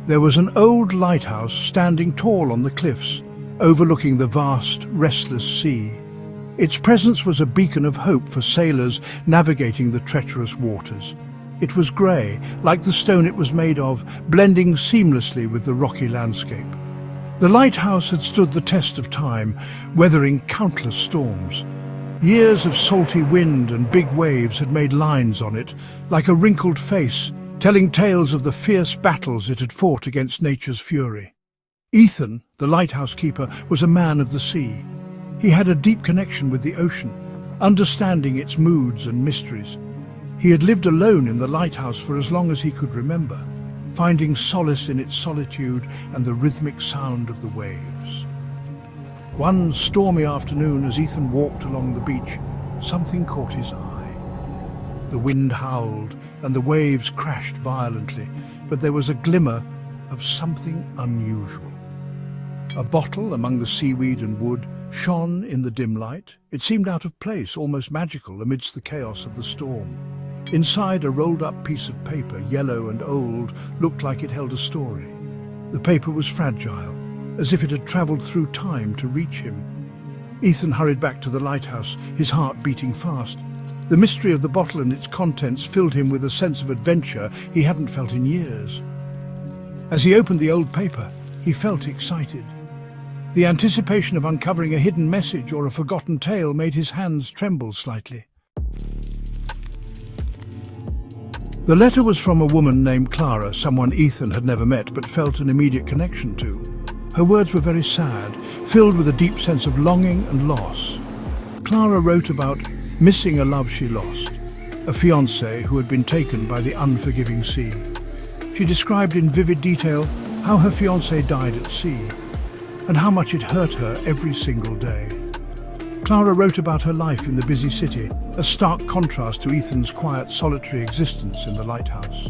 There was an old lighthouse standing tall on the cliffs, overlooking the vast, restless sea. Its presence was a beacon of hope for sailors navigating the treacherous waters. It was grey, like the stone it was made of, blending seamlessly with the rocky landscape. The lighthouse had stood the test of time, weathering countless storms. Years of salty wind and big waves had made lines on it, like a wrinkled face, telling tales of the fierce battles it had fought against nature's fury. Ethan, the lighthouse keeper, was a man of the sea. He had a deep connection with the ocean, understanding its moods and mysteries. He had lived alone in the lighthouse for as long as he could remember, finding solace in its solitude and the rhythmic sound of the waves. One stormy afternoon, as Ethan walked along the beach, something caught his eye. The wind howled and the waves crashed violently, but there was a glimmer of something unusual. A bottle among the seaweed and wood shone in the dim light. It seemed out of place, almost magical, amidst the chaos of the storm. Inside, a rolled-up piece of paper, yellow and old, looked like it held a story. The paper was fragile, as if it had travelled through time to reach him. Ethan hurried back to the lighthouse, his heart beating fast. The mystery of the bottle and its contents filled him with a sense of adventure he hadn't felt in years. As he opened the old paper, he felt excited. The anticipation of uncovering a hidden message or a forgotten tale made his hands tremble slightly. The letter was from a woman named Clara, someone Ethan had never met but felt an immediate connection to. Her words were very sad, filled with a deep sense of longing and loss. Clara wrote about missing a love she lost, a fiancé who had been taken by the unforgiving sea. She described in vivid detail how her fiancé died at sea, and how much it hurt her every single day. Clara wrote about her life in the busy city, a stark contrast to Ethan's quiet, solitary existence in the lighthouse.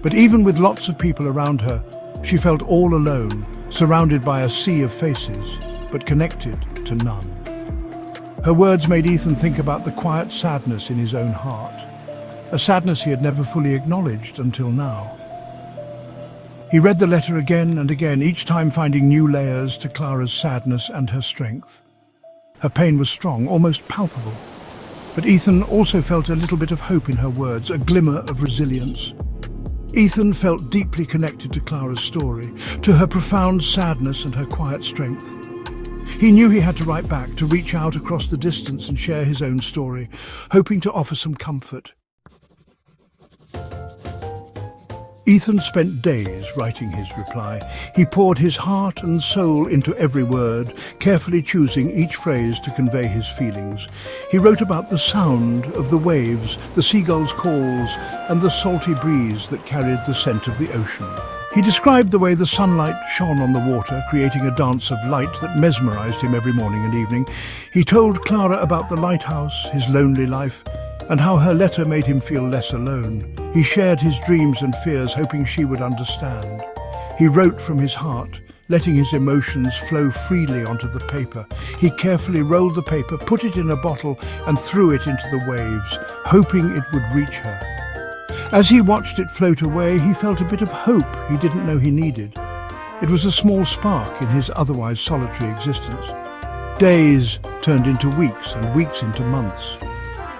But even with lots of people around her, she felt all alone, surrounded by a sea of faces, but connected to none. Her words made Ethan think about the quiet sadness in his own heart, a sadness he had never fully acknowledged until now. He read the letter again and again, each time finding new layers to Clara's sadness and her strength. Her pain was strong, almost palpable. But Ethan also felt a little bit of hope in her words, a glimmer of resilience. Ethan felt deeply connected to Clara's story, to her profound sadness and her quiet strength. He knew he had to write back, to reach out across the distance and share his own story, hoping to offer some comfort. Ethan spent days writing his reply. He poured his heart and soul into every word, carefully choosing each phrase to convey his feelings. He wrote about the sound of the waves, the seagulls' calls, and the salty breeze that carried the scent of the ocean. He described the way the sunlight shone on the water, creating a dance of light that mesmerized him every morning and evening. He told Clara about the lighthouse, his lonely life, and how her letter made him feel less alone. He shared his dreams and fears, hoping she would understand. He wrote from his heart, letting his emotions flow freely onto the paper. He carefully rolled the paper, put it in a bottle, and threw it into the waves, hoping it would reach her. As he watched it float away, he felt a bit of hope he didn't know he needed. It was a small spark in his otherwise solitary existence. Days turned into weeks and weeks into months.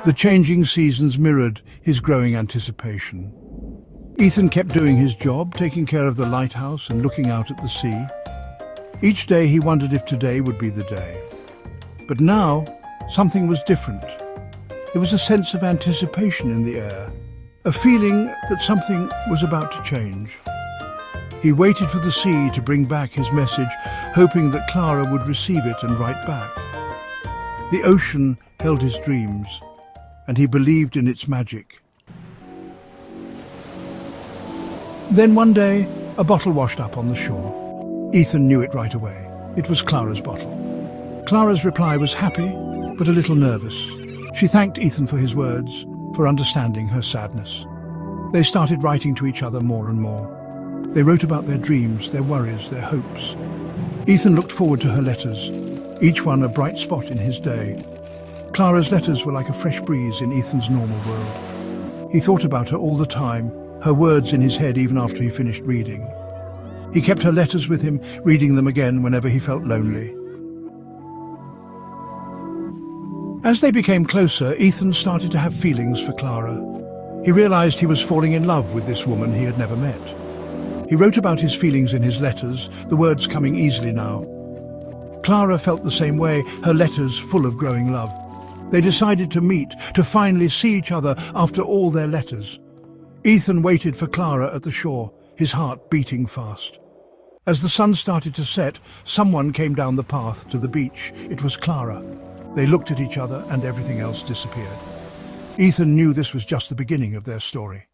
The changing seasons mirrored his growing anticipation. Ethan kept doing his job, taking care of the lighthouse and looking out at the sea. Each day he wondered if today would be the day. But now, something was different. There was a sense of anticipation in the air, a feeling that something was about to change. He waited for the sea to bring back his message, hoping that Clara would receive it and write back. The ocean held his dreams, and he believed in its magic. Then one day, a bottle washed up on the shore. Ethan knew it right away. It was Clara's bottle. Clara's reply was happy, but a little nervous. She thanked Ethan for his words, for understanding her sadness. They started writing to each other more and more. They wrote about their dreams, their worries, their hopes. Ethan looked forward to her letters, each one a bright spot in his day. Clara's letters were like a fresh breeze in Ethan's normal world. He thought about her all the time, her words in his head even after he finished reading. He kept her letters with him, reading them again whenever he felt lonely. As they became closer, Ethan started to have feelings for Clara. He realized he was falling in love with this woman he had never met. He wrote about his feelings in his letters, the words coming easily now. Clara felt the same way, her letters full of growing love. They decided to meet, to finally see each other after all their letters. Ethan waited for Clara at the shore, his heart beating fast. As the sun started to set, someone came down the path to the beach. It was Clara. They looked at each other and everything else disappeared. Ethan knew this was just the beginning of their story.